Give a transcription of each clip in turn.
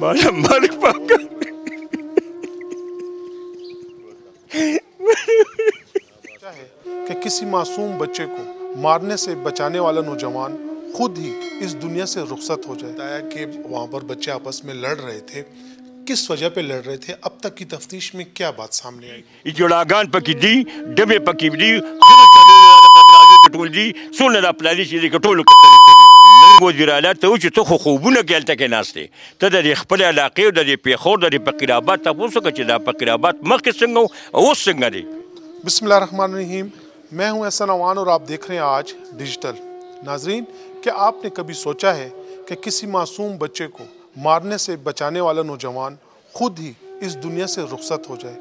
مالک پاک کہ کسی معصوم بچے کو مارنے سے بچانے والا نوجوان خود ہی اس دنیا سے رخصت ہو جائے. بتایا کہ وہاں پر بچے آپس میں لڑ رہے تھے. کس وجہ پہ لڑ رہے تھے؟ اب تک کی تفتیش میں کیا بات سامنے آئی؟ جوڑاگان پکی دی ڈبے پکی دی کټول دي څونه د پلاني چې د کټولو موږ وزیر اعلی ته و چې ته خو خوبونه کې هلته کې ناست یې ته د دې خپلې علاقې او د دې پېښور د دې فقیر آباد تپوس وکړه چې دا فقیر آباد مخکې څنګه او اوس څنګه دی. بسم اللہ الرحمن الرحیم. میں ہوں احسان اوان اور آپ دیکھ رہے ہیں آج ڈیجیٹل. ناظرین، کیا آپ نے کبھی سوچا ہے کہ کسی معصوم بچے کو مارنے سے بچانے والا نوجوان خود ہی اس دنیا سے رخصت ہو جائے؟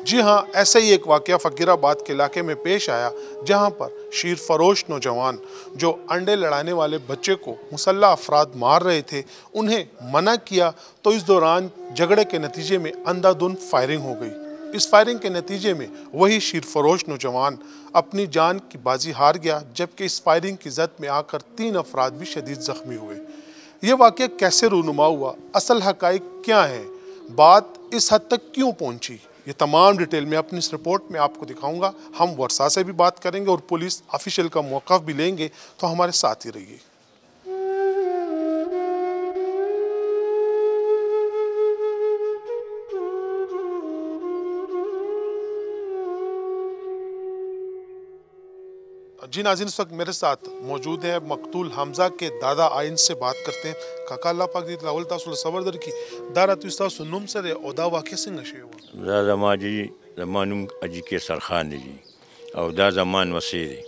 جی ہاں، ایسا ہی ایک واقعہ فقیر آباد کے علاقے میں پیش آیا، جہاں پر شیر فروش نوجوان جو انڈے لڑانے والے بچے کو مسلح افراد مار رہے تھے انہیں منع کیا تو اس دوران جھگڑے کے نتیجے میں اندھا دھند فائرنگ ہو گئی. اس فائرنگ کے نتیجے میں وہی شیر فروش نوجوان اپنی جان کی بازی ہار گیا، جبکہ اس فائرنگ کی زد میں آ کر 3 افراد بھی شدید زخمی ہوئے. یہ واقعہ کیسے رونما ہوا؟ اصل حقائق کیا ہیں؟ بات اس حد تک کیوں پہنچی؟ یہ تمام ڈیٹیل میں اپنی اس رپورٹ میں آپ کو دکھاؤں گا. ہم ورثاء سے بھی بات کریں گے اور پولیس آفیشیل کا موقف بھی لیں گے، تو ہمارے ساتھ ہی رہیے. جی ناظرین، اس وقت میرے ساتھ موجود ہیں مقتول حمزہ کے دادا. آئین سے بات کرتے ہیں. کاکا اللہ پاک دیت لاول تاسو صبر در کی دارا تو تاسو نوم سره او دا واقع څنګه شوی؟ دا زما جی زما نوم اجي کې سرخان دی او دا زمان وسی دی.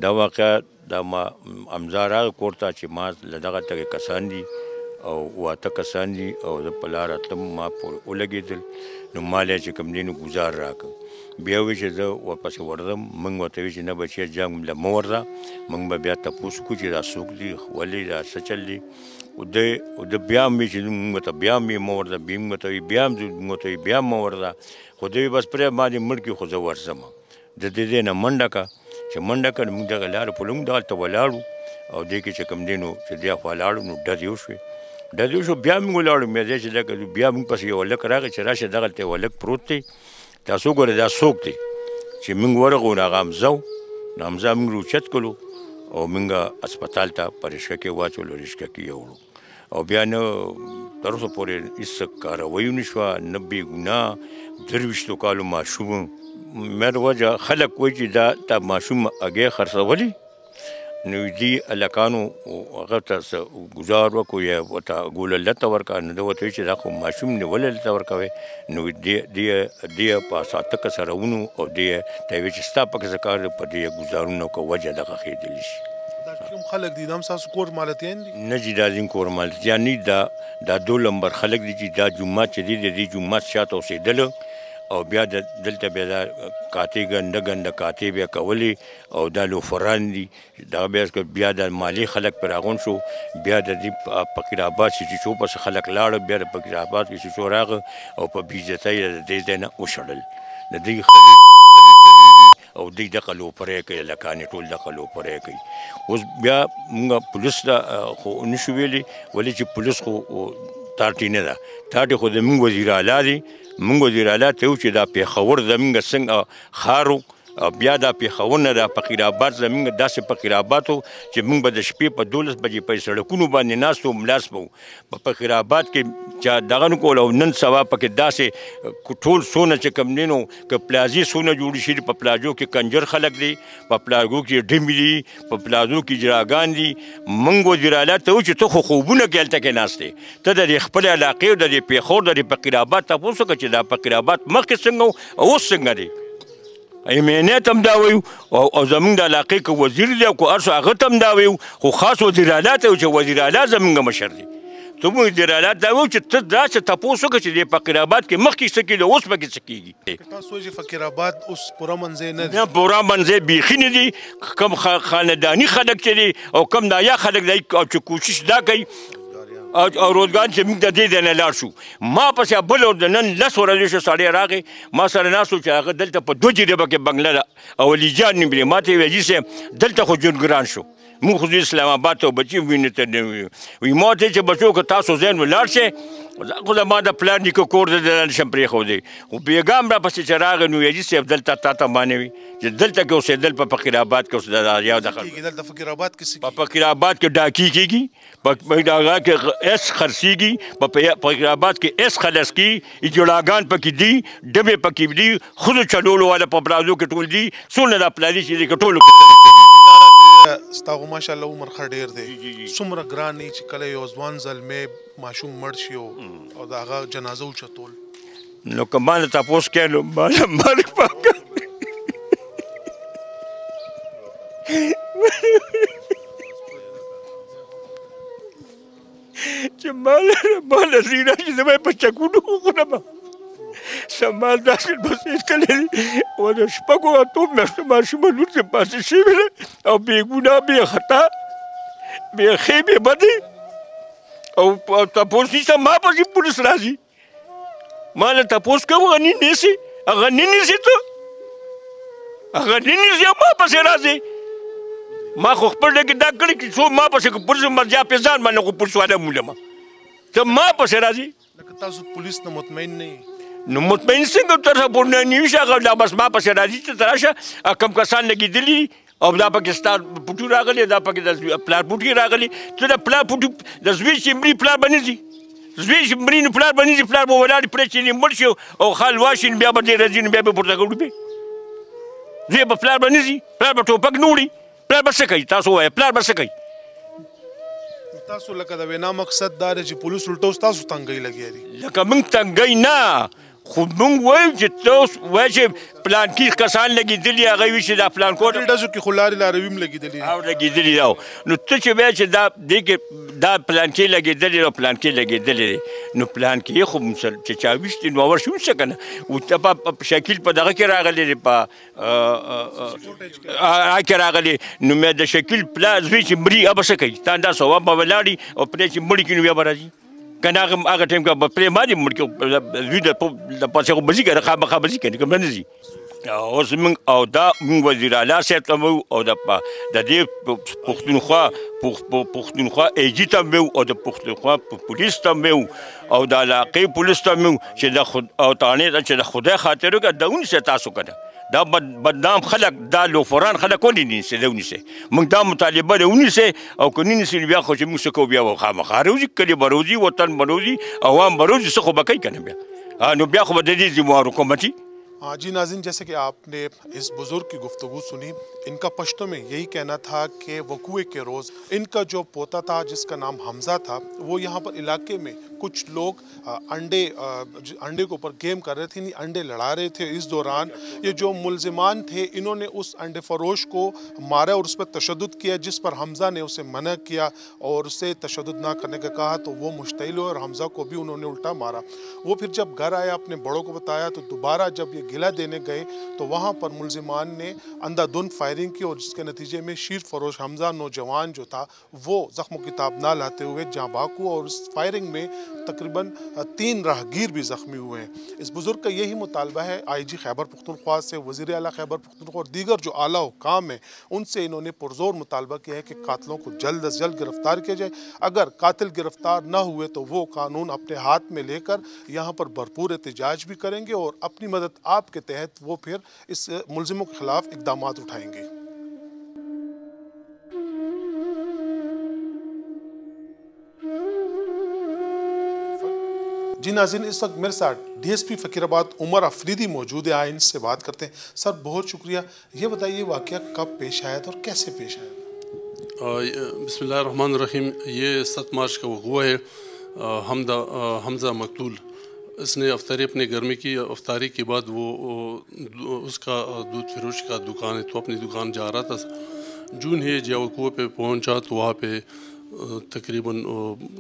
دا واقع دا ما حمزه راغی کور ته چې ما له دغه تګې کسان دي او واته کسان دي او زه په لاره تلم، ما پورې ولګېدل نو ما له چې کوم دی نو ګزار راکړ. بیا وی چې زه ورپسې ورځم. موږ ورته وی چې نه بچیه جنګ له مه ورځه، موږ به بیا تپوس کړو چې دا څوک دي، ولې دا څه چل دی. د بیا هم وی چې موږ ورته بیا هم مه ورځه، بیا موږ ورته وی بیا هم موږ ورته وی بیا هم مه ورځه. خو دوی بس پرې باندې مړ کړي، خو زه ورځم. د دې نه منډه کړه چې منډه کړه موږ دغه لارې په لږ دغلته ولاړو او دې کې چې کوم دی نو چې دې خوا لاړو نو ډزې وشوې. ډزې وشو بیا موږ ولاړو. مې دی چې دغه بیا موږ پسې یو هلک راغی چې راشه دغلته یو هلک پروت دی، تاسو ګورئ دا څوک دی. چې موږ ورغو نو هغه حمزه و. نو حمزه موږ روچت کړلو او موږ هسپتال ته په رشکه کې واچولو، رشکه کې یوړو او بیا نه تر اوسه پورې هېڅ کاروایي ونه شوه، نه بې ګناه 23 کالو ماشوم. مر وجه خلک وایي چې دا ماشوم هګۍ خرڅولي نو دې هلکانو هغه ته څه ګزار وکړو یا ورته ګوله لته ورکړه. نو ده ورته وایي چې دا خو ماشوم دی، ولې لته ورکوې؟ نو دې په ساتکه سره ونو او دې ته یې وایي چې ستا پکې څه کار دی، په دې ګزارونه وکړه وجه دغه ښېدلی شي. دا کوم خلک دي؟ دا هم ستاسو کور مالتیان دي؟ نه جي دا زموږ کور مالتیان نه دي. دا 2 نمبر خلک دي چې دا جومات چې دی د دې جومات شاته اوسېدله او بیا دلته بیا دا کاتې ګنده ګنده کاتې بیا کولې او دا لوفران دي. دغه بیا د مالي خلک پرې راغونډ شو. بیا د دې فقیر آباد سیچو پسې خلک لاړه، بیا د فقیر آباد کې سیچو راغه او په بېعزتۍ د دې ځای نه وشړل. د دوی خلک او دوی دغه لوپری کوي، هلکانې ټول دغه لوپری کوي. اوس بیا موږ پولیس ته خو نشو ویلی، ولې چې پولیس خو تاټي نه ده. تاټي خو زموږ وزیر اعلی دی. موږ وزیر اعلی ته وو چې دا پېښور زموږ څنګه ښار و او بیا دا پېښور نه دا فقیر آباد زموږ داسې فقیر آباد و چې موږ به د شپې په 12 بجې په سړکونو باندې ناست وو، ملاس به وو. په فقیر آباد کې چا دغه نه کول او نن سبا پکې داسې ټول څونه چې کوم دی نو که پلازې څونه جوړې شوي دي، په پلازو کې کنجر خلک دي، په پلازو کې ډمې دي، په پلازو کې اجراګان دي. موږ وزیر اعلی ته وو چې ته خو خوبونه کې هلته کې ناست یې، ته د دې خپلې علاقې او د دې پېښور د دې فقیر آباد تپوس وکړه چې دا فقیر آباد مخکې څنګه و او اوس څنګه دی. امنیت هم دا وایو او زموږ د علاقې که وزیر دی او که هر څه هغه ته هم دا وایو، خو خاص وزیر اعلی ته وایو چې وزیر اعلی زموږ مشر دی. ته مو وزیر اعلی ته وایو چې ته داسې تپوس وکړه چې د فقیر آباد کې مخکې څه کېږي اوس پکې څه کېږي. تاسو وایي چې فقیر آباد اوس پوره منځی نه دی؟ نه، پوره منځی بیخي نه دي. کم خانداني خلک چې دي او کم نایا خلک دی چې کوشش دا کوي او روزګان چې موږ د دې ځای نه لاړ شو. ما پسې بل نن 10 ورځې شو سړی راغی ما سره ناست و چې هغه دلته په 2 جریبه کې بنګله ده او علي جان نوم دی. ما ته یې ویل جي صاحب دلته خو ژوند ګران شو، موږ خو اسلام آباد ته بچي وینې ته نه وي ما ته چې بچو که تاسو ذهن ولاړ شئ خو زما د پلار نیکه کور دی دلته نشم پرېښودی خو بېګام راپسې چې راغی نو یجي صاحب دلته تا ته مانوي چې دلته کې اوسېدل په فقیر آباد کې اوسېدل یا د دلته فقیر آباد کې په فقیر آباد کې ډاکي کېږي په هغه کې ایس خرڅېږي په فقیر آباد کې ایس خلص کېږي جوړاګان پکې دي ډبې پکې دي ښځو چلولو والا په پلازو کې ټول دي څومره دا پلازي چې دی که ټولو ستا خو ماشاءالله عمر ښه ډېر دی څومره ګران دی چې کله یو ځوان زلمی ماشوم مړ شي او د هغه جنازه اوچتول نو که ما نه تپوس کوې نو ما نه مرګ پاکه چې ما له زینا چې زما یې په چکونو وخورم سمال داسې بس ایستلی دي او د شپږو اتو میاشتو ماشومه لور چې پاسې شوې ده او بې ګناه بې خطا بې ښې بې بدې او تپوس نشته ما پسې پولیس راځي ما له تپوس کوم هغه نه نیسي هغه نه نیسي ته هغه نه نیسي او ما پسې راځي ما خو خپل ډګې دا کړي چې څو ما پسې که پولیس مرجع پې ځان باندې خو پولیس والا مولمه ته ما پسې راځي لکه تاسو پولیس نه مطمئن نه یې نو مطمئن څنګه تر څه پورې نه وي هغه دا بس ما پسې راځي چې ته راشه کم کسان لګېدلي او دا پکې ستا پوټي راغلي دا پکې د پلار پوټي راغلي ته د پلار پوټي د زوی چې مري پلار به نه ځي زوی چې مري نو پلار به نه ځي پلار به ولاړ پرې چې مړ شي او خال واشي بیا به دې راځي نو بیا به پورته کوړو زوی به پلار به نه ځي پلار به ټوپک نه وړي پلار به څه کوي تاسو ووایه پلار به څه کوي تاسو لکه د وینا مقصد دا دی چې پولیس الټو ستاسو تنګۍ لګیا دي لکه موږ تنګۍ نه خو موږ وایو چې تاسو وایي چې پلانکي کسان لګېدلي هغه وي چې دا پلانکو ډزو کې خو لارې لاروي هم لګېدلي او لګېدلي ده نو ته چې وایې چې دا دې کې دا پلانکي لګېدلي او پلانکي لګېدلي دی نو پلانکي خو چې چا ویشتي نو اول شو څه که نه په شکیل په دغه کې راغلی دی په کې راغلی نو مې د شکیل پلا زوی چې مري هغه به څه کوي تا دا ثواب به ولاړي او پرې چې مړي کړي نو بیا به راځي که نه هغه ټایم کې به پرې ما دې مړ کړي زوی د پاسې خو به ځي که نه خامخا به ځي که نه که به نه ځي اوس موږ او دا موږ وزیر اعلی صاحب ته وایو او د دې پښتونخوا ایجي ته وایو او د پښتونخوا پولیس ته وایو او د علاقې پولیس ته وایو چې د تانې ته چې د خدای خاطر وکړه دا ونیسئ تاسو که نه دا بدنام خلک دا لوفران خلک ولې نیسئ دا ونیسئ موږ دا مطالبه دی ونیسئ او که نه نیسئ نو بیا خو چې موږ څه کوو بیا به خامخا راوځي کلي به راوځي وطن به راوځي عوام به راوځي څه خو به کوي که نه بیا نو بیا خو به د دې ذموار حکومتي جی ناظرین جیسے کہ آپ نے اس بزرگ کی گفتگو سنی ان کا پشتوں میں یہی کہنا تھا کہ وقوع کے روز ان کا جو پوتا تھا جس کا نام حمزہ تھا وہ یہاں پر علاقے میں کچھ لوگ انڈے کے اوپر گیم کر رہے تھے انڈے لڑا رہے تھے اس دوران یہ جو ملزمان تھے انہوں نے اس انڈے فروش کو مارا اور اس پر تشدد کیا جس پر حمزہ نے اسے منع کیا اور اسے تشدد نہ کرنے کا کہا تو وہ مشتعل ہوئے اور حمزہ کو بھی انہوں نے الٹا مارا وہ پھر جب گھر آیا اپنے بڑوں کو بتایا تو دوبارہ جب یہ گلہ دینے گئے تو وہاں پر ملزمان نے اندھا دھند فائرنگ کی اور جس کے نتیجے میں شیر فروش حمزہ نوجوان جو تھا وہ زخم و کتاب نہ لاتے ہوئے جاں بحق ہوا اور اس فائرنگ میں تقریباً 3 راہگیر بھی زخمی ہوئے ہیں اس بزرگ کا یہی مطالبہ ہے آئی جی خیبر پختونخوا سے وزیر اعلیٰ خیبر پختونخوا اور دیگر جو اعلیٰ حکام ہیں ان سے انہوں نے پرزور مطالبہ کیا ہے کہ قاتلوں کو جلد از جلد گرفتار کیا جائے اگر قاتل گرفتار نہ ہوئے تو وہ قانون اپنے ہاتھ میں لے کر یہاں پر بھرپور احتجاج بھی کریں گے اور اپنی مدد آپ کے تحت وہ پھر اس ملزموں کے خلاف اقدامات اٹھائیں گے جی ناظرین اس وقت میرے ساتھ ڈی ایس پی فقیر آباد عمر افریدی موجود ہے آئے ان سے بات کرتے ہیں سر بہت شکریہ یہ بتائیے واقعہ کب پیش آیا تھا اور کیسے پیش آیا بسم اللہ الرحمن الرحیم یہ 7 مارچ کا وقوع ہے حمزہ مقتول اس نے افطاری اپنے گھر میں کی افطاری کے بعد وہ اس کا دودھ فروش کا دکان ہے تو اپنی دکان جا رہا تھا جون ہے جب وقوع پہ پہنچا تو وہاں پہ تقریباً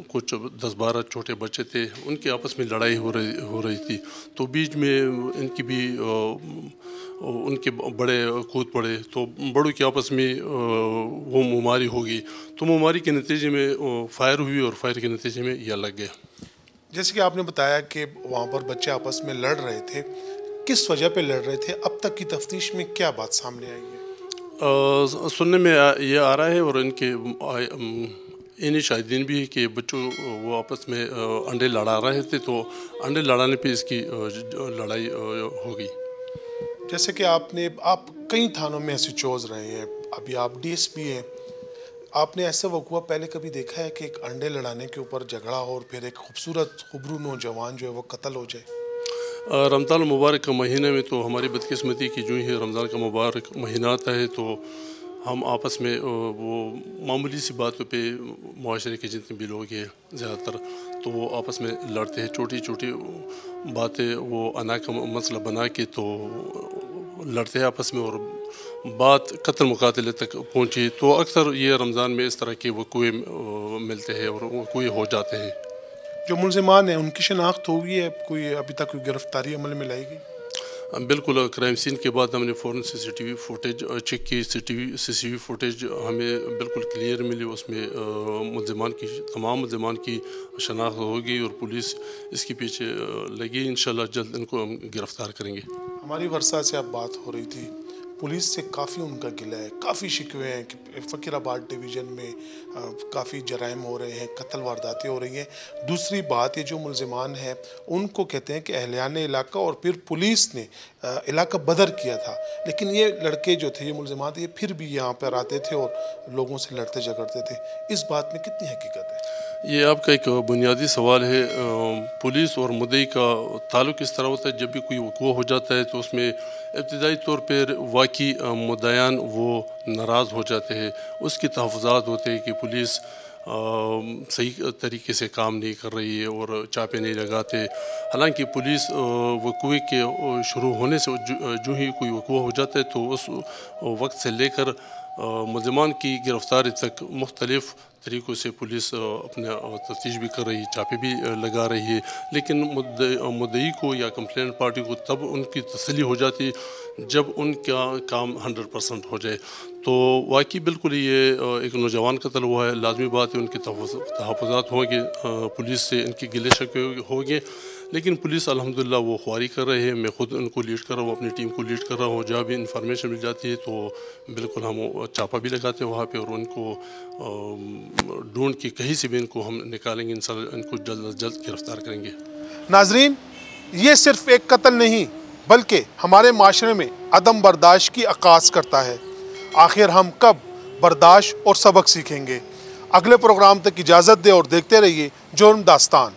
کچھ 10-12 چھوٹے بچے تھے ان کے آپس میں لڑائی ہو رہی تھی تو بیچ میں ان کی بھی ان کے بڑے کود پڑے تو بڑوں کے آپس میں وہ مماری ہو گئی تو مماری کے نتیجے میں فائر ہوئی اور فائر کے نتیجے میں یہ لگ گیا جیسے کہ آپ نے بتایا کہ وہاں پر بچے آپس میں لڑ رہے تھے کس وجہ پہ لڑ رہے تھے اب تک کی تفتیش میں کیا بات سامنے آئی ہے सुनने में ये आ रहा है और इनके इन्हीं शाहिदीन भी है कि बच्चों वो आपस में अंडे लड़ा रहे थे, तो अंडे लड़ाने पे इसकी लड़ाई हो गई। जैसे कि आप कई थानों में ऐसे चोज रहे हैं, अभी आप डीएसपी हैं, आपने ऐसा वक़ुआ पहले कभी देखा है कि एक अंडे लड़ाने के ऊपर झगड़ा हो और फिर एक खूबसूरत खुबरू नौजवान जो है वो कत्ल हो जाए? रमज़ान मुबारक का महीने में तो हमारी बदकिस्मती की जो ही रमज़ान का मुबारक महीना आता है तो हम आपस में वो मामूली सी बातों पे मुआशरे के जितने भी लोग हैं ज़्यादातर तो वो आपस में लड़ते हैं, छोटी छोटी बातें वो अना का मसला बना के तो लड़ते हैं आपस में और बात कत्ल मुकातले तक पहुँची। तो अक्सर ये रमज़ान में इस तरह के वक़ुए मिलते हैं और वक़ुए हो जाते हैं। जो मुलज़िमान हैं उनकी शनाख्त हो गई है? कोई अभी तक कोई गिरफ्तारी अमल में लाई गई? बिल्कुल, क्राइम सीन के बाद हमने फ़ौरन सीसीटीवी फुटेज चेक की। सीसीटीवी फुटेज हमें बिल्कुल क्लियर मिली, उसमें तमाम मुलज़िमान की शनाख्त हो गई और पुलिस इसके पीछे लगी। इंशाल्लाह जल्द इनको हम गिरफ़्तार करेंगे। हमारी वर्षा से अब बात हो रही थी, पुलिस से काफ़ी उनका गिला है, काफ़ी शिकवे हैं कि फ़कीराबाद डिवीज़न में काफ़ी जराइम हो रहे हैं, कत्ल वारदातें हो रही हैं। दूसरी बात, ये जो मुलज़िमान हैं उनको कहते हैं कि अहलियान इलाका और फिर पुलिस ने इलाका बदर किया था, लेकिन ये लड़के जो थे, ये मुलज़िमान थे, ये फिर भी यहाँ पर आते थे और लोगों से लड़ते झगड़ते थे। इस बात में कितनी हकीकत है? ये आपका एक बुनियादी सवाल है। पुलिस और मुद्दई का ताल्लुक़ इस तरह होता है, जब भी कोई वक़ुआ हो जाता है तो उसमें इब्तिदाई तौर पर वाक़ई मुद्दायान वो नाराज़ हो जाते हैं, उसकी तहफ़्फ़ुज़ात होते हैं कि पुलिस सही तरीके से काम नहीं कर रही है और चापे नहीं लगाते। हालांकि पुलिस वक़ुए के शुरू होने से जो ही कोई वक़ुआ हो जाता है तो उस वक्त से लेकर मुलज़िमान की गिरफ़्तारी तक मुख्तलिफ़ तरीक़ों से पुलिस अपना तफ्तीश भी कर रही है, चापे भी लगा रही है, लेकिन मुद्दई को या कंप्लेंट पार्टी को तब उनकी तसल्ली हो जाती है जब उनका काम 100% हो जाए। तो वाकई बिल्कुल ये एक नौजवान कत्ल हुआ है, लाजमी बात है उनकी तहफ़्फ़ुज़ात होंगे, पुलिस से इनकी गिले शिकवे होंगे, लेकिन पुलिस अल्हम्दुलिल्लाह वो ख्वारी कर रहे हैं। मैं ख़ुद उनको लीड कर रहा हूँ, अपनी टीम को लीड कर रहा हूँ। जहाँ भी इंफॉर्मेशन मिल जाती है तो बिल्कुल हम चापा भी लगाते हैं वहाँ पे और उनको ढूंढ के कहीं से भी इनको हम निकालेंगे, इंशाल्लाह इनको जल्द अज जल्द गिरफ़्तार करेंगे। नाज़रीन, ये सिर्फ़ एक कत्ल नहीं बल्कि हमारे माशरे में अदम बर्दाश्त की अक्कास करता है। आखिर हम कब बर्दाश्त और सबक सीखेंगे? अगले प्रोग्राम तक इजाज़त दे और देखते रहिए जुर्म दास्तान।